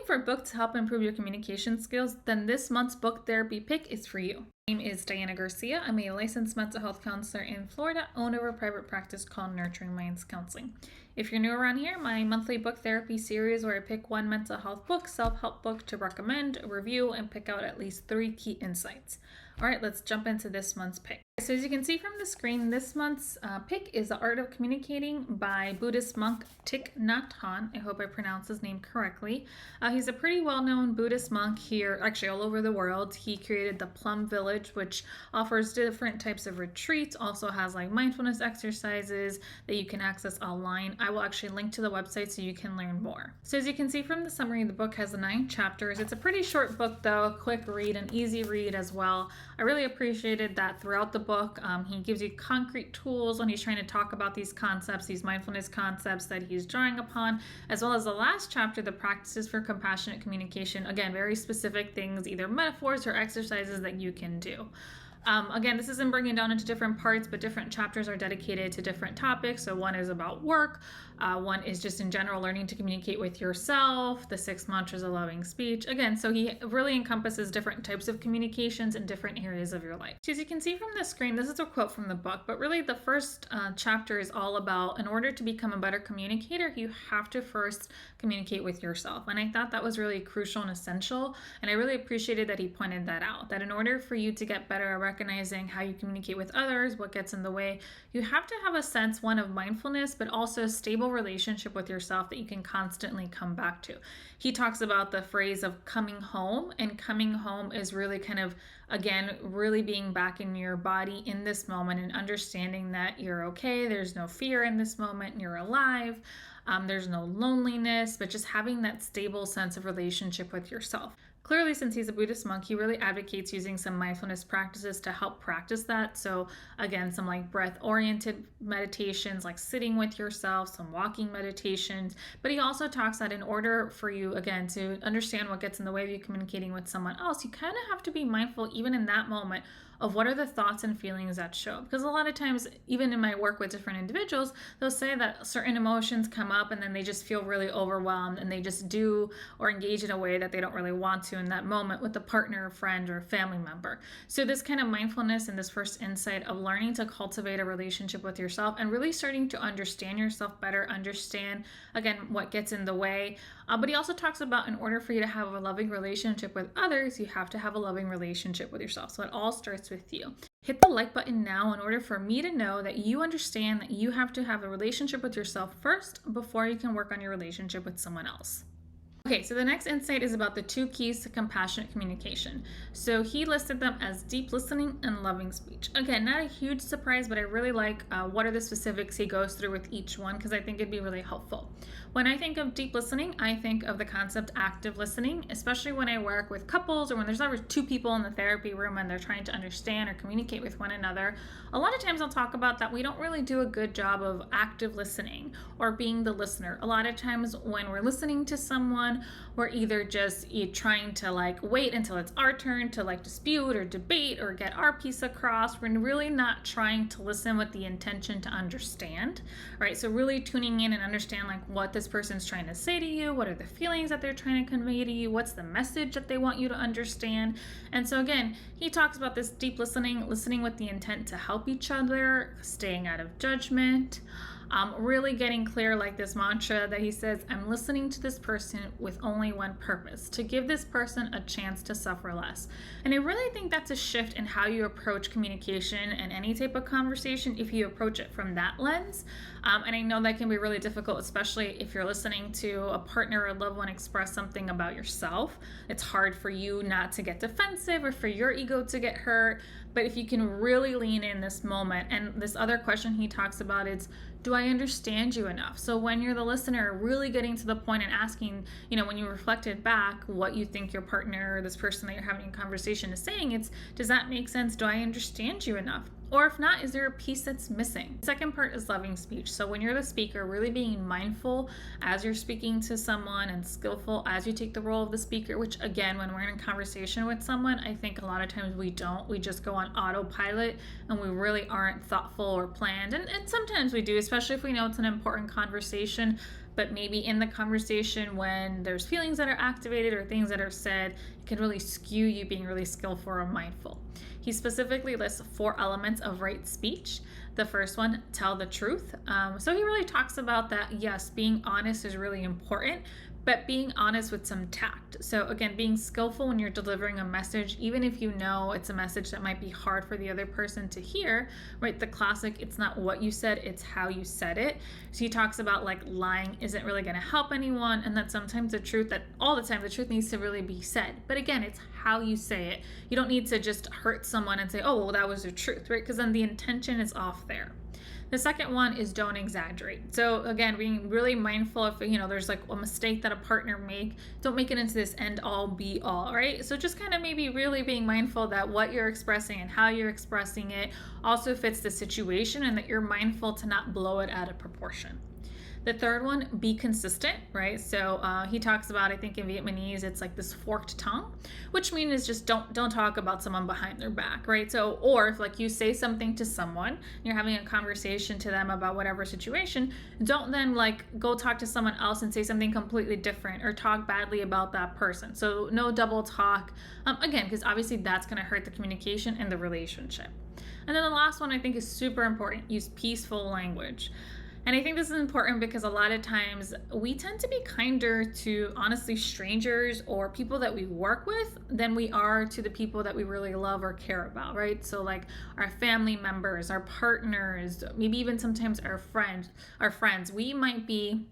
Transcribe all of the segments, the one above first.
For a book to help improve your communication skills, then this month's book therapy pick is for you. My name is Diana Garcia. I'm a licensed mental health counselor in Florida, owner of a private practice called Nurturing Minds Counseling. If you're new around here, my monthly book therapy series where I pick one mental health book, self-help book to recommend, review, and pick out at least 3 key insights. All right, let's jump into this month's pick. So as you can see from the screen, this month's pick is The Art of Communicating by Buddhist monk Thich Nhat Hanh. I hope I pronounced his name correctly. He's a pretty well-known Buddhist monk here, actually all over the world. He created the Plum Village, which offers different types of retreats, also has like mindfulness exercises that you can access online. I will actually link to the website so you can learn more. So as you can see from the summary, the book has 9 chapters. It's a pretty short book though, a quick read, an easy read as well. I really appreciated that throughout the book, he gives you concrete tools when he's trying to talk about these concepts, these mindfulness concepts that he's drawing upon, as well as the last chapter, the practices for compassionate communication. Again, very specific things, either metaphors or exercises that you can do. Again, this isn't breaking down into different parts, but different chapters are dedicated to different topics. So one is about work, one is just in general learning to communicate with yourself, the 6 mantras of loving speech. Again, so he really encompasses different types of communications in different areas of your life. So as you can see from the screen, this is a quote from the book, but really the first chapter is all about, in order to become a better communicator, you have to first communicate with yourself. And I thought that was really crucial and essential. And I really appreciated that he pointed that out, that in order for you to get better at recognizing how you communicate with others, what gets in the way, you have to have a sense, one, of mindfulness, but also a stable relationship with yourself that you can constantly come back to. He talks about the phrase of coming home, and coming home is really kind of, again, really being back in your body in this moment and understanding that you're okay, there's no fear in this moment, you're alive, there's no loneliness, but just having that stable sense of relationship with yourself. Clearly, since he's a Buddhist monk, he really advocates using some mindfulness practices to help practice that. So again, some like breath-oriented meditations, like sitting with yourself, some walking meditations. But he also talks that in order for you, again, to understand what gets in the way of you communicating with someone else, you kind of have to be mindful even in that moment of what are the thoughts and feelings that show. Because a lot of times, even in my work with different individuals, they'll say that certain emotions come up and then they just feel really overwhelmed and they just do or engage in a way that they don't really want to in that moment with a partner, a friend, or a family member. So this kind of mindfulness and this first insight of learning to cultivate a relationship with yourself and really starting to understand yourself better, understand, again, what gets in the way. But he also talks about, in order for you to have a loving relationship with others, you have to have a loving relationship with yourself. So it all starts with you. Hit the like button now in order for me to know that you understand that you have to have a relationship with yourself first before you can work on your relationship with someone else. Okay, so the next insight is about the 2 keys to compassionate communication. So he listed them as deep listening and loving speech. Again, not a huge surprise, but I really like what are the specifics he goes through with each one, because I think it'd be really helpful. When I think of deep listening, I think of the concept active listening, especially when I work with couples or when there's ever 2 people in the therapy room and they're trying to understand or communicate with one another. A lot of times I'll talk about that we don't really do a good job of active listening or being the listener. A lot of times when we're listening to someone, we're either just trying to like wait until it's our turn to like dispute or debate or get our piece across. We're really not trying to listen with the intention to understand, right? So really tuning in and understand like what this person's trying to say to you, what are the feelings that they're trying to convey to you, what's the message that they want you to understand. And so again, he talks about this deep listening, listening with the intent to help each other, staying out of judgment, really getting clear, like this mantra that he says, I'm listening to this person with only one purpose, to give this person a chance to suffer less. And I really think that's a shift in how you approach communication and any type of conversation if you approach it from that lens. And I know that can be really difficult, especially if you're listening to a partner or a loved one express something about yourself. It's hard for you not to get defensive or for your ego to get hurt. But if you can really lean in this moment, and this other question he talks about is, do I understand you enough? So when you're the listener, really getting to the point and asking, when you reflected back what you think your partner or this person that you're having a conversation is saying, it's, does that make sense? Do I understand you enough? Or if not, is there a piece that's missing? The second part is loving speech. So when you're the speaker, really being mindful as you're speaking to someone and skillful as you take the role of the speaker, which again, when we're in a conversation with someone, I think a lot of times we don't. We just go on autopilot and we really aren't thoughtful or planned. And sometimes we do, especially if we know it's an important conversation. but maybe in the conversation when there's feelings that are activated or things that are said, it can really skew you being really skillful or mindful. He specifically lists 4 elements of right speech. The first one, tell the truth. So he really talks about that, yes, being honest is really important, but being honest with some tact. So again, being skillful when you're delivering a message, even if you know it's a message that might be hard for the other person to hear, right? The classic, it's not what you said, it's how you said it. So he talks about like lying isn't really gonna help anyone, and that sometimes the truth, that all the time, the truth needs to really be said. But again, it's how you say it. You don't need to just hurt someone and say, oh, well, that was the truth, right? Because then the intention is off there. The second one is don't exaggerate. So again, being really mindful if, there's like a mistake that a partner don't make it into this end all be all, right? So just kind of maybe really being mindful that what you're expressing and how you're expressing it also fits the situation, and that you're mindful to not blow it out of proportion. The third one, be consistent, right? So he talks about, I think in Vietnamese, it's like this forked tongue, which means just don't talk about someone behind their back, right? So, or if like you say something to someone, you're having a conversation to them about whatever situation, don't then like go talk to someone else and say something completely different or talk badly about that person. So no double talk, again, because obviously that's going to hurt the communication and the relationship. And then the last one I think is super important, use peaceful language. And I think this is important because a lot of times we tend to be kinder to, honestly, strangers or people that we work with than we are to the people that we really love or care about, right? So like our family members, our partners, maybe even sometimes our friends, we might be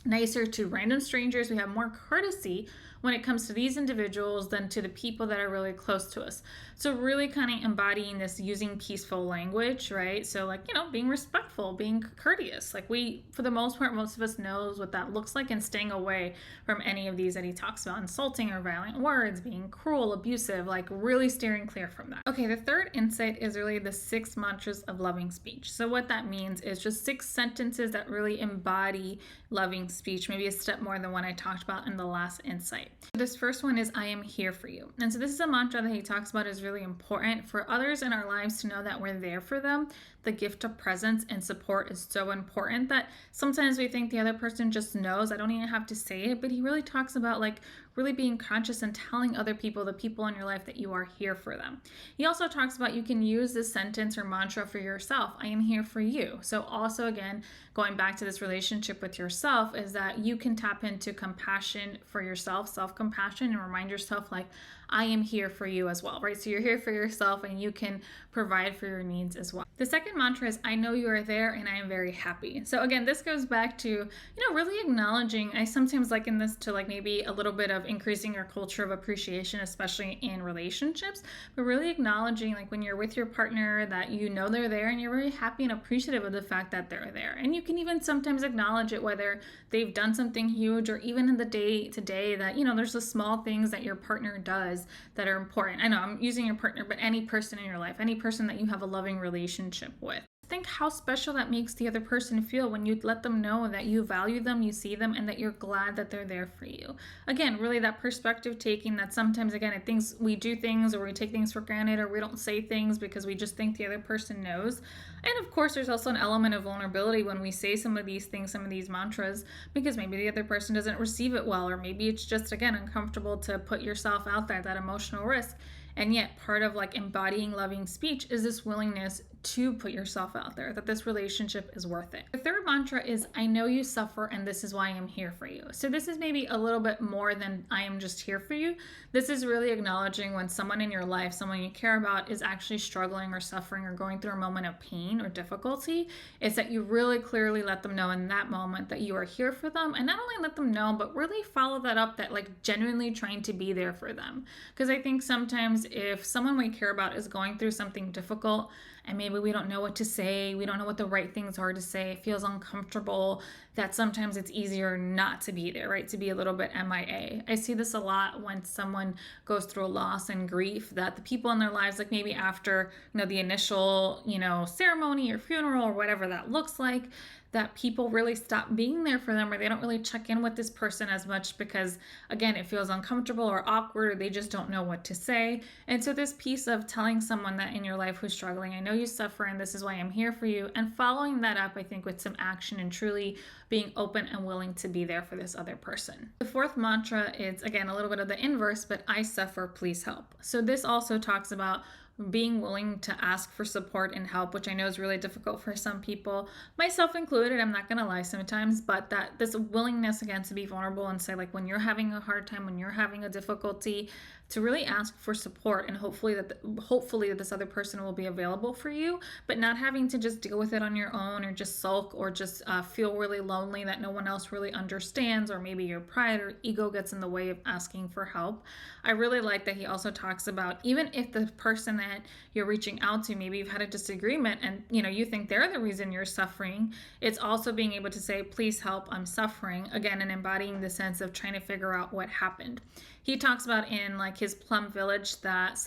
nicer to random strangers. We have more courtesy when it comes to these individuals than to the people that are really close to us. So really kind of embodying this, using peaceful language, right? So like, being respectful, being courteous. Like for the most part, most of us knows what that looks like, and staying away from any of these that he talks about, insulting or violent words, being cruel, abusive, like really steering clear from that. Okay, the third insight is really the 6 mantras of loving speech. So what that means is just 6 sentences that really embody loving speech, maybe a step more than what I talked about in the last insight. This first one is, I am here for you. And so this is a mantra that he talks about is really important for others in our lives to know that we're there for them. The gift of presence and support is so important that sometimes we think the other person just knows. I don't even have to say it, but he really talks about like really being conscious and telling other people, the people in your life, that you are here for them. He also talks about you can use this sentence or mantra for yourself. I am here for you. So also again, going back to this relationship with yourself, is that you can tap into compassion for yourself, self-compassion, and remind yourself like, I am here for you as well, right? So you're here for yourself and you can provide for your needs as well. The second mantra is, I know you are there and I am very happy. So again, this goes back to, really acknowledging, I sometimes liken this to like maybe a little bit of increasing your culture of appreciation, especially in relationships, but really acknowledging like when you're with your partner that they're there and you're really happy and appreciative of the fact that they're there. And you can even sometimes acknowledge it, whether they've done something huge or even in the day to day that, there's the small things that your partner does that are important. I know I'm using your partner, but any person in your life, any person that you have a loving relationship with. Think how special that makes the other person feel when you let them know that you value them, you see them, and that you're glad that they're there for you. Again, really that perspective taking that sometimes, again, it thinks we do things or we take things for granted or we don't say things because we just think the other person knows. And of course, there's also an element of vulnerability when we say some of these things, some of these mantras, because maybe the other person doesn't receive it well, or maybe it's just, again, uncomfortable to put yourself out there, that emotional risk. And yet part of like embodying loving speech is this willingness to put yourself out there, that this relationship is worth it. The third mantra is, I know you suffer and this is why I am here for you. So this is maybe a little bit more than I am just here for you. This is really acknowledging when someone in your life, someone you care about, is actually struggling or suffering or going through a moment of pain or difficulty. It's that you really clearly let them know in that moment that you are here for them, and not only let them know, but really follow that up, that like genuinely trying to be there for them. Because I think sometimes if someone we care about is going through something difficult, and maybe we don't know what to say, we don't know what the right things are to say, it feels uncomfortable, that sometimes it's easier not to be there, right? To be a little bit MIA. I see this a lot when someone goes through a loss and grief, that the people in their lives, like maybe after, the initial, ceremony or funeral or whatever that looks like, that people really stop being there for them, or they don't really check in with this person as much because, again, it feels uncomfortable or awkward, or they just don't know what to say. And so this piece of telling someone that in your life who's struggling, I know you suffer and this is why I'm here for you, and following that up, I think, with some action and truly being open and willing to be there for this other person. The fourth mantra is, again, a little bit of the inverse, but I suffer, please help. So this also talks about being willing to ask for support and help, which I know is really difficult for some people, myself included. I'm not gonna lie sometimes, but that this willingness, again, to be vulnerable and say, like, when you're having a hard time, when you're having a difficulty, to really ask for support, and hopefully that this other person will be available for you, but not having to just deal with it on your own, or just sulk, or just feel really lonely that no one else really understands, or maybe your pride or ego gets in the way of asking for help. I really like that he also talks about, even if the person that you're reaching out to, maybe you've had a disagreement and you think they're the reason you're suffering, it's also being able to say, please help, I'm suffering, again, and embodying the sense of trying to figure out what happened. He talks about in like his Plum Village that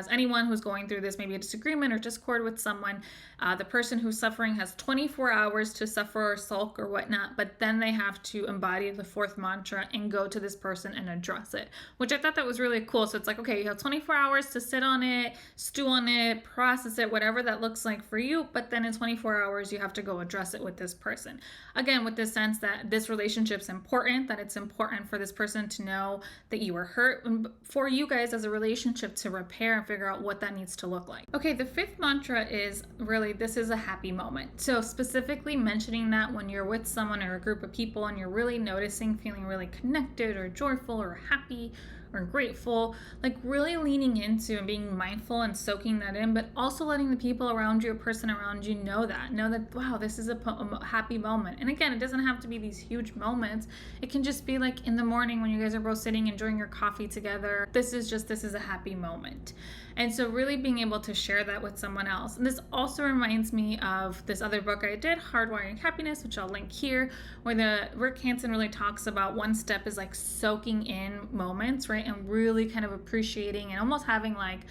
anyone who's going through this, maybe a disagreement or discord with someone, the person who's suffering has 24 hours to suffer or sulk or whatnot, but then they have to embody the fourth mantra and go to this person and address it, which I thought that was really cool. So it's like, okay, you have 24 hours to sit on it, stew on it, process it, whatever that looks like for you, but then in 24 hours, you have to go address it with this person. Again, with this sense that this relationship's important, that it's important for this person to know that you were hurt, and for you guys as a relationship to repair and figure out what that needs to look like. Okay, the fifth mantra is really, this is a happy moment. So specifically mentioning that when you're with someone or a group of people and you're really noticing, feeling really connected or joyful or happy or grateful, like really leaning into and being mindful and soaking that in, but also letting the people around you, a person around you, know that, wow, this is a happy moment. And again, it doesn't have to be these huge moments. It can just be like in the morning when you guys are both sitting enjoying your coffee together. This is a happy moment. And so really being able to share that with someone else. And this also reminds me of this other book I did, Hardwiring Happiness, which I'll link here, where Rick Hansen really talks about one step is like soaking in moments, right? And really kind of appreciating and almost having like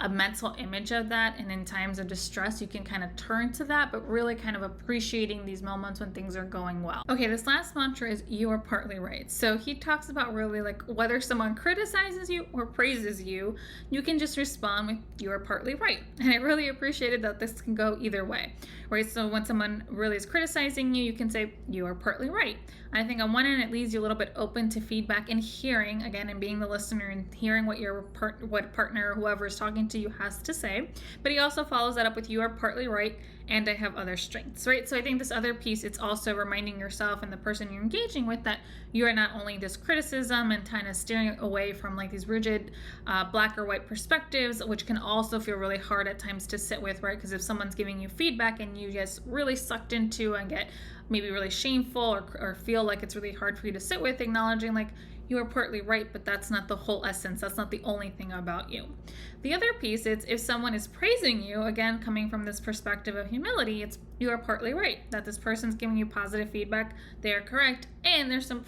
a mental image of that, and in times of distress you can kind of turn to that, but really kind of appreciating these moments when things are going well. Okay, this last mantra is, you are partly right. So he talks about really like whether someone criticizes you or praises you, you can just respond with, you are partly right. And I really appreciated that this can go either way, right? So when someone really is criticizing you, you can say, you are partly right. I think on one end, it leaves you a little bit open to feedback and hearing, again, and being the listener and hearing what what partner or whoever is talking to you has to say. But he also follows that up with, you are partly right, and I have other strengths, right? So I think this other piece, it's also reminding yourself and the person you're engaging with that you are not only this criticism and kind of steering away from like these rigid black or white perspectives, which can also feel really hard at times to sit with, right? Because if someone's giving you feedback and you get really sucked into and get maybe really shameful or feel like it's really hard for you to sit with, acknowledging like, you are partly right, but that's not the whole essence. That's not the only thing about you. The other piece is, if someone is praising you, again, coming from this perspective of humility, it's, you are partly right, that this person's giving you positive feedback, they are correct, and there's some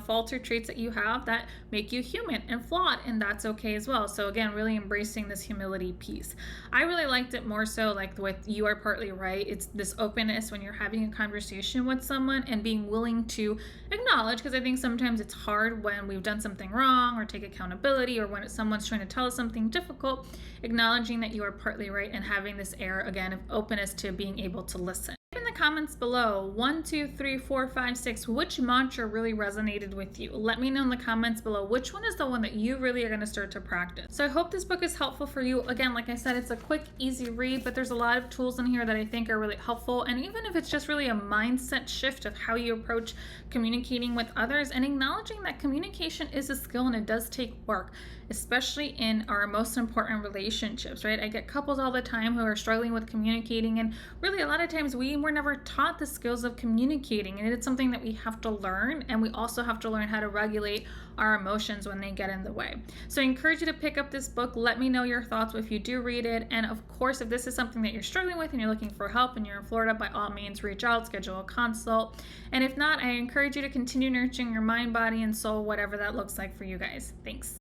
faults or traits that you have that make you human and flawed, and that's okay as well. So again, really embracing this humility piece. I really liked it more so like with, you are partly right, it's this openness when you're having a conversation with someone and being willing to acknowledge, because I think sometimes it's hard when we've done something wrong or take accountability, or when someone's trying to tell us something difficult, acknowledging that you are partly right and having this air, again, of openness to being able to listen. In the comments below, 1, 2, 3, 4, 5, 6, which mantra really resonated with you? Let me know in the comments below which one is the one that you really are going to start to practice. So I hope this book is helpful for you. Again, like I said, it's a quick, easy read, but there's a lot of tools in here that I think are really helpful. And even if it's just really a mindset shift of how you approach communicating with others, and acknowledging that communication is a skill and it does take work, especially in our most important relationships, right? I get couples all the time who are struggling with communicating, and really a lot of times we were never taught the skills of communicating, and it's something that we have to learn, and we also have to learn how to regulate our emotions when they get in the way. So I encourage you to pick up this book. Let me know your thoughts if you do read it, and of course, if this is something that you're struggling with and you're looking for help and you're in Florida, by all means reach out, schedule a consult. And if not, I encourage you to continue nurturing your mind, body, and soul, whatever that looks like for you guys. Thanks.